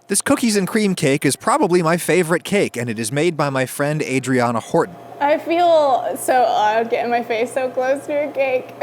This cookies and cream cake is probably my favorite cake, and it is made by my friend Adriana Horton. I feel so odd getting my face so close to a cake.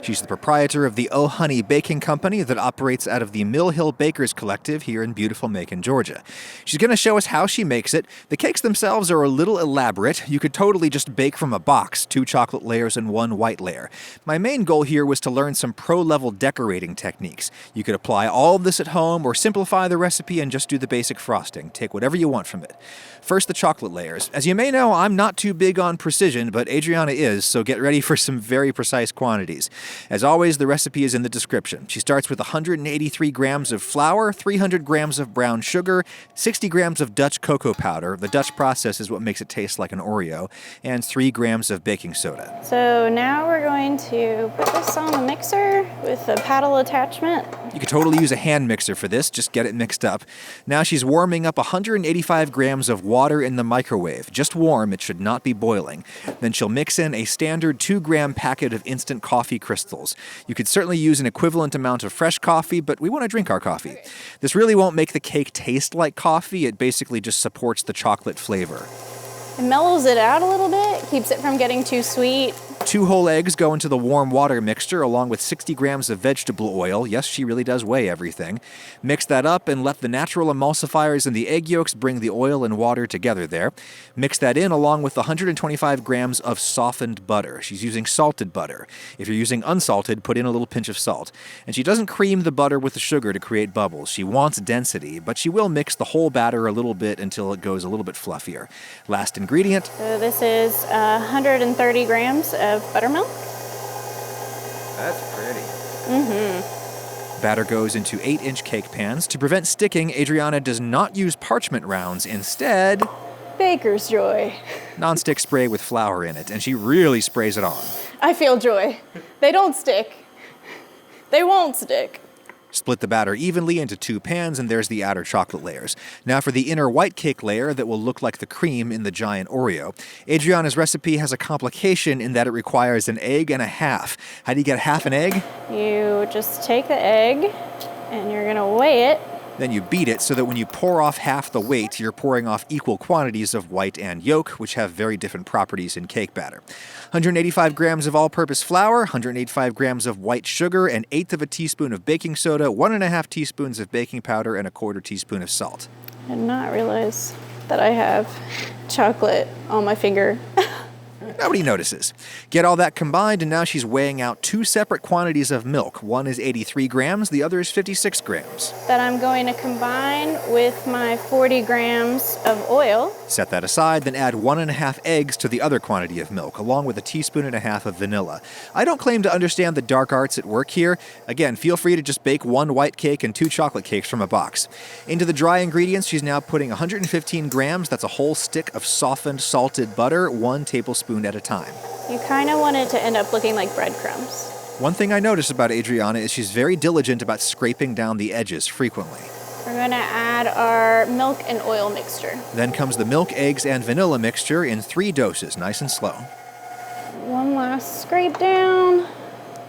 She's the proprietor of the Oh Honey Baking Company that operates out of the Mill Hill Bakers Collective here in beautiful Macon, Georgia. She's going to show us how she makes it. The cakes themselves are a little elaborate. You could totally just bake from a box, 2 chocolate layers and 1 white layer. My main goal here was to learn some pro-level decorating techniques. You could apply all of this at home or simplify the recipe and just do the basic frosting. Take whatever you want from it. First, the chocolate layers. As you may know, I'm not too big on precision, but Adriana is, so get ready for some very precise quantities. As always, the recipe is in the description. She starts with 183 grams of flour, 300 grams of brown sugar, 60 grams of Dutch cocoa powder. The Dutch process is what makes it taste like an Oreo, and 3 grams of baking soda. So now we're going to put this on the mixer with a paddle attachment. You could totally use a hand mixer for this, just get it mixed up. Now she's warming up 185 grams of water in the microwave. Just warm, it should not be boiling. Then she'll mix in a standard 2-gram packet of instant coffee crystals. You could certainly use an equivalent amount of fresh coffee, but we want to drink our coffee. Okay. This really won't make the cake taste like coffee, it basically just supports the chocolate flavor. It mellows it out a little bit, keeps it from getting too sweet. 2 whole eggs go into the warm water mixture along with 60 grams of vegetable oil. Yes, she really does weigh everything. Mix that up and let the natural emulsifiers in the egg yolks bring the oil and water together there. Mix that in along with 125 grams of softened butter. She's using salted butter. If you're using unsalted, put in a little pinch of salt. And she doesn't cream the butter with the sugar to create bubbles. She wants density, but she will mix the whole batter a little bit until it goes a little bit fluffier. Last ingredient. So this is 130 grams of buttermilk. That's pretty. Batter goes into 8-inch cake pans. To prevent sticking, Adriana does not use parchment rounds. Instead, baker's joy. Non-stick spray with flour in it, and she really sprays it on. I feel joy. They don't stick. They won't stick. Split the batter evenly into 2 pans, and there's the outer chocolate layers. Now for the inner white cake layer that will look like the cream in the giant Oreo. Adriana's recipe has a complication in that it requires an egg and a half. How do you get half an egg? You just take the egg, and you're going to weigh it. Then you beat it so that when you pour off half the weight, you're pouring off equal quantities of white and yolk, which have very different properties in cake batter. 185 grams of all-purpose flour, 185 grams of white sugar, an 1/8 of a teaspoon of baking soda, 1½ teaspoons of baking powder, and 1/4 teaspoon of salt. I did not realize that I have chocolate on my finger. Nobody notices. Get all that combined, and now she's weighing out 2 separate quantities of milk. One is 83 grams, the other is 56 grams. That I'm going to combine with my 40 grams of oil. Set that aside, then add 1½ eggs to the other quantity of milk, along with 1.5 teaspoons of vanilla. I don't claim to understand the dark arts at work here. Again, feel free to just bake 1 white cake and 2 chocolate cakes from a box. Into the dry ingredients, she's now putting 115 grams, that's a whole stick of softened salted butter, 1 tablespoon at a time. You kind of want it to end up looking like breadcrumbs. One thing I notice about Adriana is she's very diligent about scraping down the edges frequently. We're going to add our milk and oil mixture. Then comes the milk, eggs, and vanilla mixture in 3 doses, nice and slow. One last scrape down.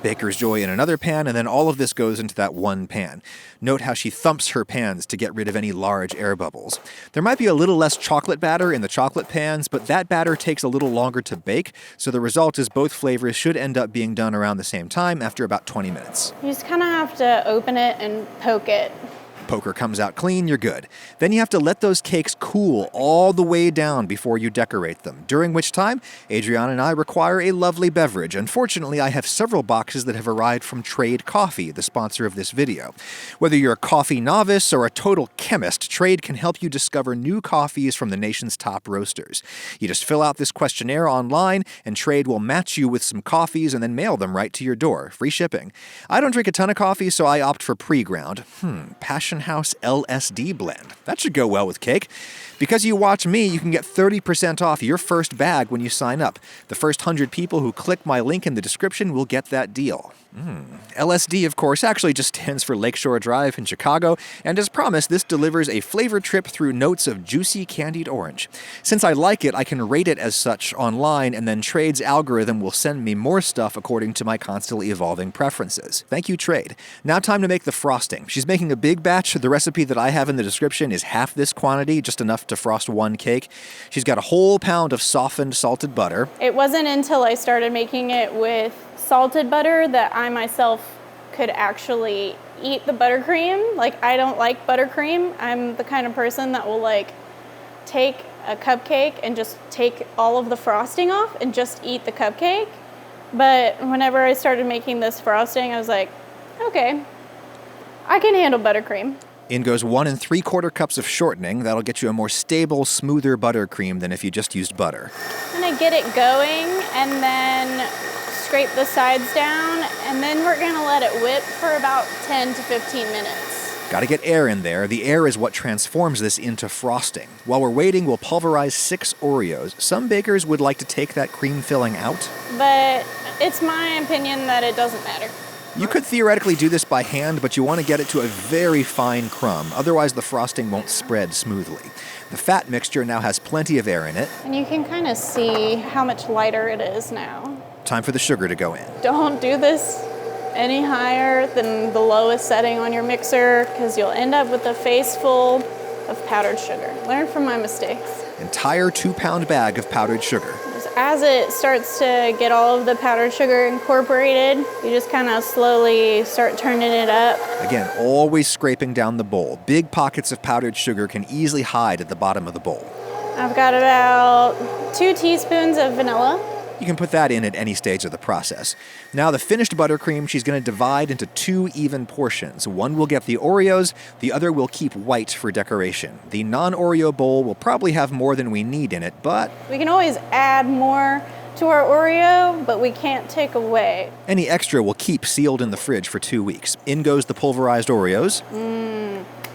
Baker's joy in another pan, and then all of this goes into that one pan. Note how she thumps her pans to get rid of any large air bubbles. There might be a little less chocolate batter in the chocolate pans, but that batter takes a little longer to bake, so the result is both flavors should end up being done around the same time after about 20 minutes. You just kind of have to open it and poke it. Poker comes out clean, you're good. Then you have to let those cakes cool all the way down before you decorate them, during which time Adriana and I require a lovely beverage. Unfortunately, I have several boxes that have arrived from Trade Coffee, the sponsor of this video. Whether you're a coffee novice or a total chemist, Trade can help you discover new coffees from the nation's top roasters. You just fill out this questionnaire online, and Trade will match you with some coffees and then mail them right to your door. Free shipping. I don't drink a ton of coffee, so I opt for pre-ground. Passion House LSD blend. That should go well with cake. Because you watch me, you can get 30% off your first bag when you sign up. The first 100 people who click my link in the description will get that deal. LSD, of course, actually just stands for Lakeshore Drive in Chicago, and as promised, this delivers a flavor trip through notes of juicy candied orange. Since I like it, I can rate it as such online, and then Trade's algorithm will send me more stuff according to my constantly evolving preferences. Thank you, Trade. Now time to make the frosting. She's making a big batch much. The recipe that I have in the description is half this quantity, just enough to frost one cake. She's got a whole pound of softened salted butter. It wasn't until I started making it with salted butter that I myself could actually eat the buttercream. Like, I don't like buttercream. I'm the kind of person that will like take a cupcake and just take all of the frosting off and just eat the cupcake. But whenever I started making this frosting, I was like, okay, I can handle buttercream. In goes 1 3/4 cups of shortening. That'll get you a more stable, smoother buttercream than if you just used butter. I'm gonna get it going and then scrape the sides down, and then we're gonna let it whip for about 10 to 15 minutes. Got to get air in there. The air is what transforms this into frosting. While we're waiting, we'll pulverize 6 Oreos. Some bakers would like to take that cream filling out, But it's my opinion that it doesn't matter. You could theoretically do this by hand, but you want to get it to a very fine crumb. Otherwise, the frosting won't spread smoothly. The fat mixture now has plenty of air in it. And you can kind of see how much lighter it is now. Time for the sugar to go in. Don't do this any higher than the lowest setting on your mixer, because you'll end up with a face full of powdered sugar. Learn from my mistakes. Entire 2-pound bag of powdered sugar. As it starts to get all of the powdered sugar incorporated, you just kind of slowly start turning it up. Again, always scraping down the bowl. Big pockets of powdered sugar can easily hide at the bottom of the bowl. I've got about 2 teaspoons of vanilla. You can put that in at any stage of the process. Now the finished buttercream, she's going to divide into 2 even portions. One will get the Oreos, the other will keep white for decoration. The non-Oreo bowl will probably have more than we need in it, but We can always add more to our Oreo, but we can't take away. any extra will keep sealed in the fridge for 2 weeks. In goes the pulverized Oreos.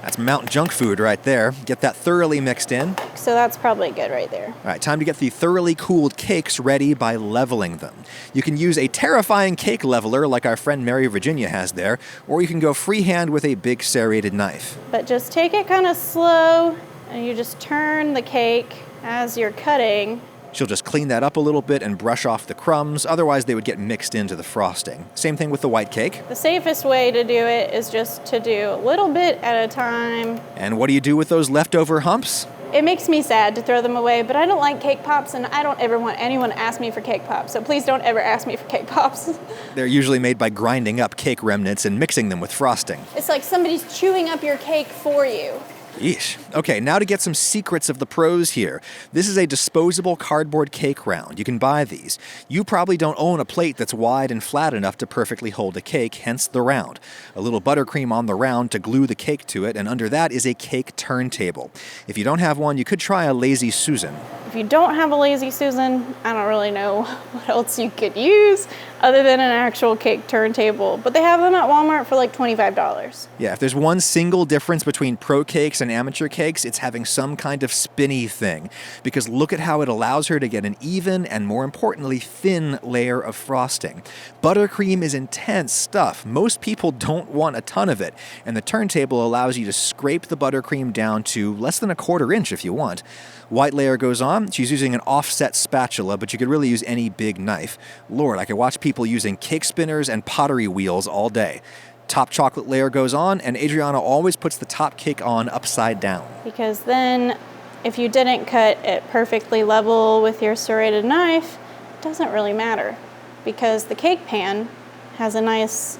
That's mountain junk food right there. Get that thoroughly mixed in. So that's probably good right there. All right, time to get the thoroughly cooled cakes ready by leveling them. You can use a terrifying cake leveler like our friend Mary Virginia has there, or you can go freehand with a big serrated knife. But just take it kind of slow, and you just turn the cake as you're cutting. She'll just clean that up a little bit and brush off the crumbs, otherwise they would get mixed into the frosting. Same thing with the white cake. The safest way to do it is just to do a little bit at a time. And what do you do with those leftover humps? It makes me sad to throw them away, but I don't like cake pops, and I don't ever want anyone to ask me for cake pops. So please don't ever ask me for cake pops. They're usually made by grinding up cake remnants and mixing them with frosting. It's like somebody's chewing up your cake for you. Yeesh. Okay, now to get some secrets of the pros here. This is a disposable cardboard cake round. You can buy these. You probably don't own a plate that's wide and flat enough to perfectly hold a cake, hence the round. A little buttercream on the round to glue the cake to it, and under that is a cake turntable. If you don't have one, you could try a Lazy Susan. If you don't have a Lazy Susan, I don't really know what else you could use other than an actual cake turntable. But they have them at Walmart for like $25. Yeah, if there's one single difference between pro cakes and amateur cakes, it's having some kind of spinny thing. Because look at how it allows her to get an even and, more importantly, thin layer of frosting. Buttercream is intense stuff. Most people don't want a ton of it, and the turntable allows you to scrape the buttercream down to less than 1/4 inch if you want. White layer goes on. She's using an offset spatula, but you could really use any big knife. Lord, I could watch people using cake spinners and pottery wheels all day. Top chocolate layer goes on, and Adriana always puts the top cake on upside down. Because then if you didn't cut it perfectly level with your serrated knife, it doesn't really matter. Because the cake pan has a nice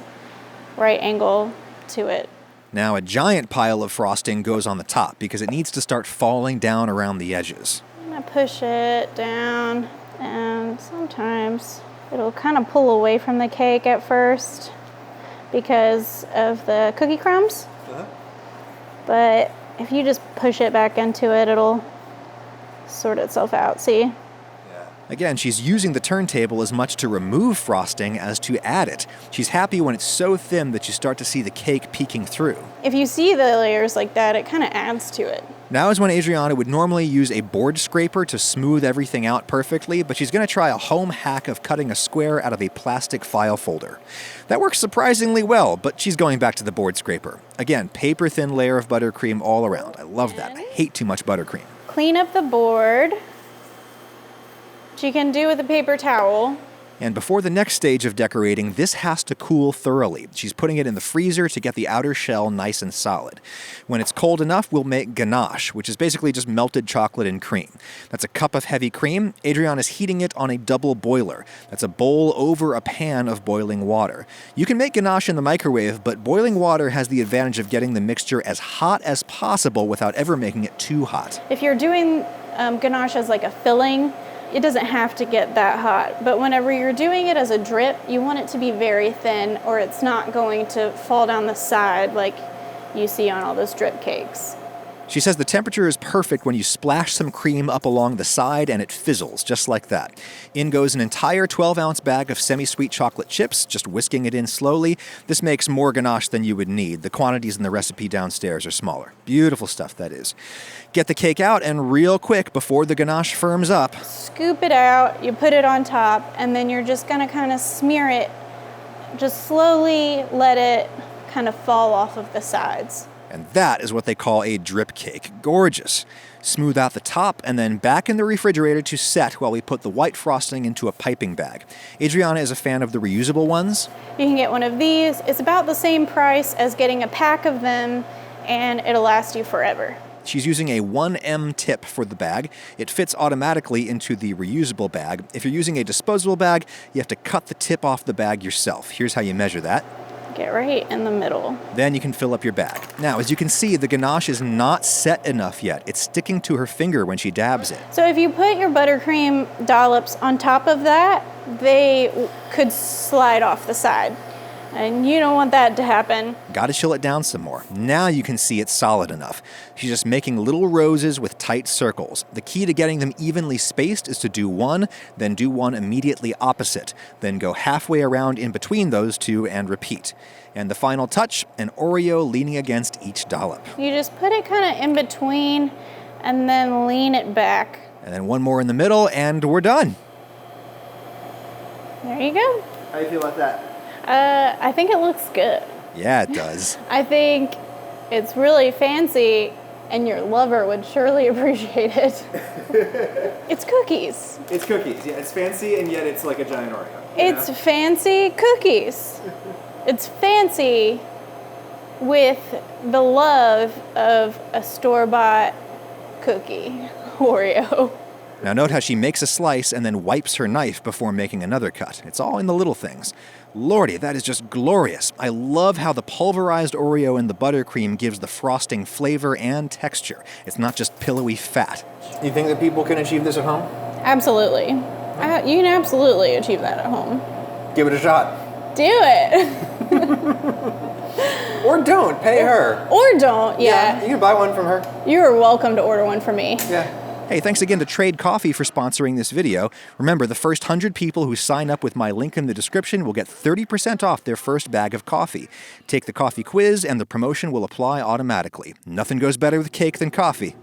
right angle to it. Now a giant pile of frosting goes on the top because it needs to start falling down around the edges. I'm gonna push it down, and sometimes it'll kind of pull away from the cake at first because of the cookie crumbs. But if you just push it back into it, it'll sort itself out, see? Again, she's using the turntable as much to remove frosting as to add it. She's happy when it's so thin that you start to see the cake peeking through. If you see the layers like that, it kind of adds to it. Now is when Adriana would normally use a board scraper to smooth everything out perfectly, but she's going to try a home hack of cutting a square out of a plastic file folder. That works surprisingly well, but she's going back to the board scraper. Again, paper thin layer of buttercream all around. I love that. I hate too much buttercream. Clean up the board, which you can do with a paper towel. And before the next stage of decorating, this has to cool thoroughly. She's putting it in the freezer to get the outer shell nice and solid. When it's cold enough, we'll make ganache, which is basically just melted chocolate and cream. That's a cup of heavy cream. Adriana is heating it on a double boiler. That's a bowl over a pan of boiling water. You can make ganache in the microwave, but boiling water has the advantage of getting the mixture as hot as possible without ever making it too hot. If you're doing ganache as like a filling, it doesn't have to get that hot. But whenever you're doing it as a drip, you want it to be very thin or it's not going to fall down the side like you see on all those drip cakes. She says the temperature is perfect when you splash some cream up along the side and it fizzles, just like that. In goes an entire 12-ounce bag of semi-sweet chocolate chips, just whisking it in slowly. This makes more ganache than you would need. The quantities in the recipe downstairs are smaller. Beautiful stuff, that is. Get the cake out, and real quick, before the ganache firms up, scoop it out, you put it on top, and then you're just gonna kind of smear it. Just slowly let it kind of fall off of the sides. and that is what they call a drip cake. Gorgeous. Smooth out the top, and then back in the refrigerator to set while we put the white frosting into a piping bag. Adriana is a fan of the reusable ones. You can get one of these. It's about the same price as getting a pack of them, and it'll last you forever. She's using a 1M tip for the bag. It fits automatically into the reusable bag. If you're using a disposable bag, you have to cut the tip off the bag yourself. Here's how you measure that. Get right in the middle. Then you can fill up your bag. Now, as you can see, the ganache is not set enough yet. It's sticking to her finger when she dabs it. So if you put your buttercream dollops on top of that, they could slide off the side. And you don't want that to happen. Gotta chill it down some more. Now you can see it's solid enough. She's just making little roses with tight circles. The key to getting them evenly spaced is to do one, then do one immediately opposite. Then go halfway around in between those two and repeat. And the final touch, an Oreo leaning against each dollop. You just put it kind of in between and then lean it back. And then one more in the middle, and we're done. There you go. How do you feel about that? I think it looks good. Yeah, it does. I think it's really fancy, and your lover would surely appreciate it. It's cookies. It's cookies. Yeah, it's fancy, and yet it's like a giant Oreo. It's fancy cookies. It's fancy with the love of a store-bought cookie, Oreo. Now note how she makes a slice and then wipes her knife before making another cut. It's all in the little things. Lordy, that is just glorious. I love how the pulverized Oreo and the buttercream gives the frosting flavor and texture. It's not just pillowy fat. You think that people can achieve this at home? Absolutely. You can absolutely achieve that at home. Give it a shot. Do it. Or don't. Pay her. Or don't, yeah. You can buy one from her. You are welcome to order one from me. Yeah. Hey, thanks again to Trade Coffee for sponsoring this video. Remember, the first 100 people who sign up with my link in the description will get 30% off their first bag of coffee. Take the coffee quiz and the promotion will apply automatically. Nothing goes better with cake than coffee.